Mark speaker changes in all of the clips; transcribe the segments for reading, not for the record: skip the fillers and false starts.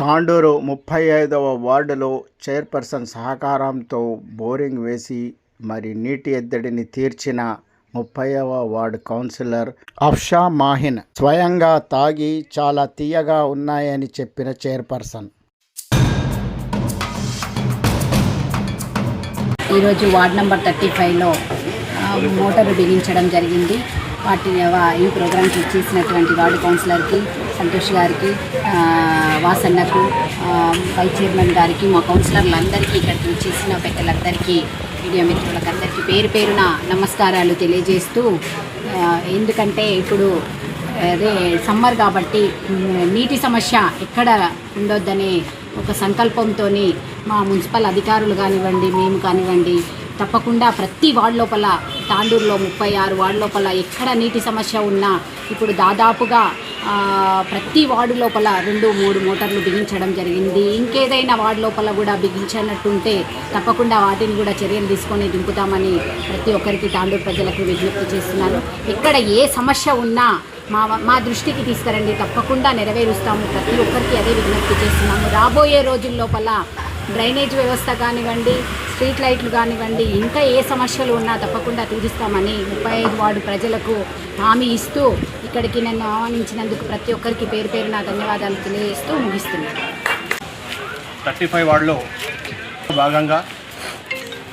Speaker 1: తాండూరు 35వ వార్డులో చైర్పర్సన్ సహకారంతో బోరింగ్ వేసి నీటి ఎద్దడిని తీర్చిన 30వ వార్డు కౌన్సిలర్ అఫ్షా మాహిన్ స్వయంగా తాగి చాలా తీయగా ఉన్నాయని చెప్పిన చైర్పర్సన్.
Speaker 2: ఈరోజు వార్డ్ నెంబర్ 35లో మోటారు బిగించడం జరిగింది. ఈ ప్రోగ్రాంకి ఇచ్చేసినటువంటి వార్డు కౌన్సిలర్కి, సంతోష్ గారికి, వాసన్నకు, వైస్ చైర్మన్ గారికి, మా కౌన్సిలర్లందరికీ, ఇక్కడికి ఇచ్చేసిన పెద్దలందరికీ, మీడియా మిత్రులకందరికీ పేరు పేరున నమస్కారాలు తెలియజేస్తూ, ఎందుకంటే ఇప్పుడు అదే సమ్మర్ కాబట్టి నీటి సమస్య ఎక్కడ ఉండొద్దనే ఒక సంకల్పంతో మా మున్సిపల్ అధికారులు కానివ్వండి, మేము కానివ్వండి, తప్పకుండా ప్రతి వార్డు లోపల, తాండూరులో 36 వార్డు లోపల ఎక్కడ నీటి సమస్య ఉన్నా ఇప్పుడు దాదాపుగా ప్రతి వార్డు లోపల 2-3 మోటార్లు బిగించడం జరిగింది. ఇంకేదైనా వార్డు లోపల కూడా బిగించినట్టుంటే తప్పకుండా వాటిని కూడా చర్యలు తీసుకొని దింపుతామని ప్రతి ఒక్కరికి తాండూరు ప్రజలకు విజ్ఞప్తి చేస్తున్నాను. ఇక్కడ ఏ సమస్య ఉన్నా మా దృష్టికి తీసుకురండి, తప్పకుండా నెరవేరుస్తాము. ప్రతి ఒక్కరికి అదే విజ్ఞప్తి చేస్తున్నాము. రాబోయే రోజుల్లోపల డ్రైనేజ్ వ్యవస్థ కానివ్వండి, స్ట్రీట్ లైట్లు కానివ్వండి, ఇంకా ఏ సమస్యలు ఉన్నా తప్పకుండా తీరుస్తామని 35 వార్డు ప్రజలకు హామీ ఇస్తూ, ఇక్కడికి నన్ను ఆహ్వానించినందుకు ప్రతి ఒక్కరికి పేరు పేరున ధన్యవాదాలు తెలియజేస్తూ ముగిస్తున్నాను.
Speaker 3: 35 వార్డులో భాగంగా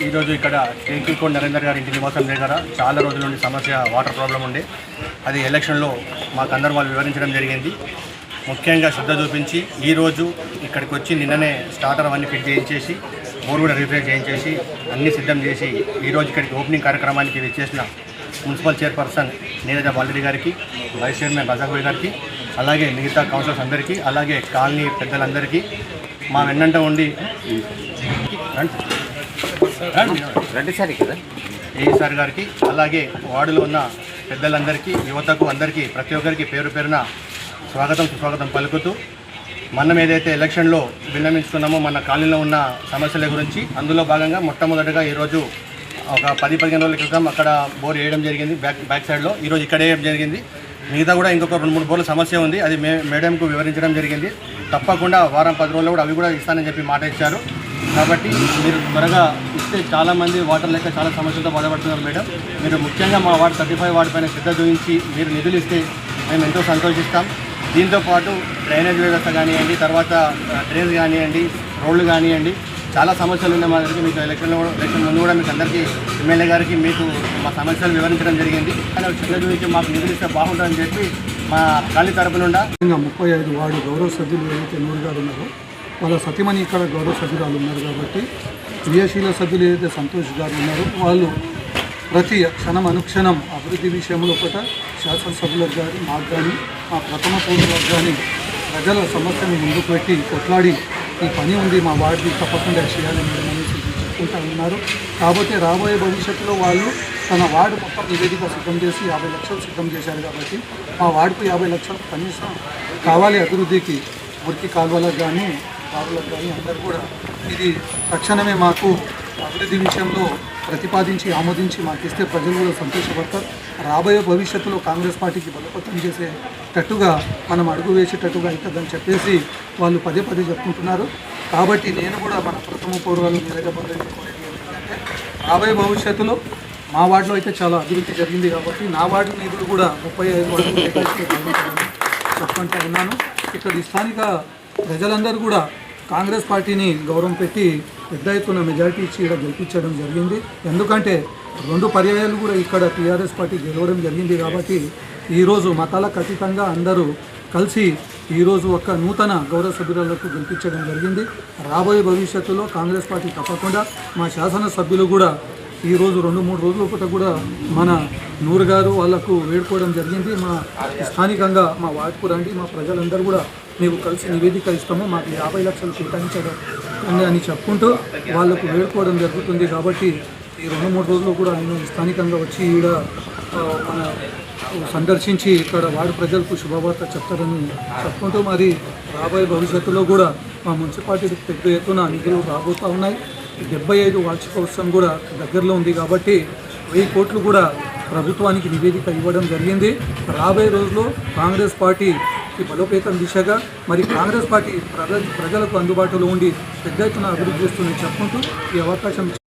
Speaker 3: ఈరోజు ఇక్కడ టేకిల్కోట్ నరేందర్ గారి ఇంటి నివాసం దగ్గర చాలా రోజుల నుండి సమస్య వాటర్ ప్రాబ్లం ఉండే, అది ఎలక్షన్లో మాకందరూ వాళ్ళు వివరించడం జరిగింది. ముఖ్యంగా శ్రద్ధ చూపించి ఈరోజు ఇక్కడికి వచ్చి నిన్ననే స్టార్టర్ అవన్నీ ఫిట్ చేయించేసి, బోర్ కూడా రిపేర్ చేయించేసి అన్నీ సిద్ధం చేసి ఈరోజు ఇక్కడికి ఓపెనింగ్ కార్యక్రమానికి విచ్చేసిన మున్సిపల్ చైర్పర్సన్ నీరజ బాలరెడ్డి గారికి, వైస్ చైర్మన్ రజాక్ గారికి, అలాగే మిగతా కౌన్సిలర్స్ అందరికీ, అలాగే కాలనీ పెద్దలందరికీ, మా వెన్నంట ఉండి ఏఈసారి గారికి, అలాగే వార్డులో ఉన్న పెద్దలందరికీ, యువతకు, అందరికీ, ప్రతి ఒక్కరికి పేరు పేరున స్వాగతం సుస్వాగతం పలుకుతూ, మనం ఏదైతే ఎలక్షన్లో విన్నవించుకున్నామో మన కాలనీలో ఉన్న సమస్యల గురించి, అందులో భాగంగా మొట్టమొదటిగా ఈరోజు ఒక 10-15 రోజుల క్రితం అక్కడ బోర్ వేయడం జరిగింది, బ్యాక్ సైడ్లో. ఈరోజు ఇక్కడ వేయడం జరిగింది. మిగతా కూడా ఇంకొక 2-3 బోర్ల సమస్య ఉంది, అది మేడంకు వివరించడం జరిగింది. తప్పకుండా వారం 10 రోజుల్లో కూడా అవి కూడా ఇస్తానని చెప్పి మాట ఇచ్చారు. కాబట్టి మీరు త్వరగా ఇస్తే చాలామంది వాటర్ లేక చాలా సమస్యలతో బాధపడుతున్నారు మేడం. మీరు ముఖ్యంగా మా వార్డు 35 వార్డు పైన శ్రద్ధ చూపించి మీరు నిధులు ఇస్తే మేము ఎంతో సంతోషిస్తాం. దీంతోపాటు డ్రైనేజ్ వ్యవస్థ కానివ్వండి, తర్వాత డ్రైనేజ్ కానివ్వండి, రోడ్లు కానివ్వండి, చాలా సమస్యలు ఉన్నాయి మా దగ్గర. మీకు ఎలక్షన్ ముందు కూడా మీకు అందరికీ, ఎమ్మెల్యే గారికి మీకు మా సమస్యలు వివరించడం జరిగింది. శ్రద్ధ చూపించి మాకు నిధులు ఇస్తే బాగుంటుందని చెప్పి మా కాలనీ తరపు నుండి
Speaker 4: 35 వార్డు గౌరవ సభ్యులు ఏదైతే 100 గారు ఉన్నారో వాళ్ళ సతీమణి ఇక్కడ గౌరవ సభ్యురాలు ఉన్నారు కాబట్టి, క్రియాశీల సభ్యులు ఏదైతే సంతోష్ గారు ఉన్నారో వాళ్ళు ప్రతి క్షణం అనుక్షణం అభివృద్ధి విషయంలో కూడా శాసనసభ్యులకు కానీ, మాకు కానీ, మా ప్రథమ పౌరులకు కానీ ప్రజల సమస్యను ముందుకు పెట్టి కొట్లాడి ఈ పని ఉంది మా వార్డుకి తప్పకుండా చేయాలని అనేసి చెప్పుకుంటూ ఉన్నారు. కాబట్టి రాబోయే భవిష్యత్తులో వాళ్ళు తన వార్డు మొత్తం నివేదిక సిద్ధం చేసి 50 లక్షలు సిద్ధం చేశారు. కాబట్టి మా వార్డుకు 50 లక్షలు కనీసం కావాలి అభివృద్ధికి. మురికి కాలువలకు కానీ, బావులకు కానీ అందరూ కూడా ఇది తక్షణమే మాకు అభివృద్ధి విషయంలో ప్రతిపాదించి ఆమోదించి మాకు ఇస్తే ప్రజలు కూడా సంతోషపడతారు. రాబోయే భవిష్యత్తులో కాంగ్రెస్ పార్టీకి బలోపేతం చేసేటట్టుగా మనం అడుగు వేసేటట్టుగా అవుతుందని చెప్పేసి వాళ్ళు పదే చెప్పుకుంటున్నారు. కాబట్టి నేను కూడా మన ప్రథమ పౌరులు నిలబడలేదు. రాబోయే భవిష్యత్తులో మా వార్డులో అయితే చాలా అభివృద్ధి జరిగింది కాబట్టి నా వార్డు నిధులు కూడా 35 వార్డులు చెప్పుకుంటూ ఉన్నాను. ఇక్కడ స్థానిక ప్రజలందరూ కూడా కాంగ్రెస్ పార్టీని గౌరవం పెట్టి పెద్ద ఎత్తున మెజారిటీ ఇచ్చి ఇక్కడ గెలిపించడం జరిగింది. ఎందుకంటే 2 పర్యాయాలు కూడా ఇక్కడ టీఆర్ఎస్ పార్టీ గెలవడం జరిగింది. కాబట్టి ఈరోజు మతాలకు అతీతంగా అందరూ కలిసి ఈరోజు ఒక నూతన గౌరవ సభ్యులకు గెలిపించడం జరిగింది. రాబోయే భవిష్యత్తులో కాంగ్రెస్ పార్టీ తప్పకుండా మా శాసనసభ్యులు కూడా ఈరోజు 2-3 రోజుల పూట కూడా మన నూరు గారు వాళ్లకు వేడుకోవడం జరిగింది. మా స్థానికంగా మా వార్డుకు రండి, మా ప్రజలందరూ కూడా మేము కలిసి నివేదిక ఇస్తాము, మాకు 50 లక్షలు కేటాయించడం అని చెప్పుకుంటూ వాళ్ళకు వేడుకోవడం జరుగుతుంది. కాబట్టి ఈ 2-3 రోజులు కూడా ఆయన స్థానికంగా వచ్చి ఈడ మన సందర్శించి ఇక్కడ వార్డు ప్రజలకు శుభవార్త చెప్తారని చెప్పుకుంటూ, మరి రాబోయే భవిష్యత్తులో కూడా మా మున్సిపాలిటీకి పెద్ద ఎత్తున నిధులు రాబోతూ ఉన్నాయి. 75 వార్షికోత్సవం కూడా దగ్గరలో ఉంది కాబట్టి 1000 కోట్లు కూడా ప్రభుత్వానికి నివేదిక ఇవ్వడం జరిగింది. రాబోయే రోజుల్లో కాంగ్రెస్ పార్టీ బలోపేతం దిశగా మరి కాంగ్రెస్ పార్టీ ప్రజలకు అందుబాటులో ఉండి పెద్ద ఎత్తున అభివృద్ధి చేస్తుందని చెప్పుకుంటూ ఈ అవకాశం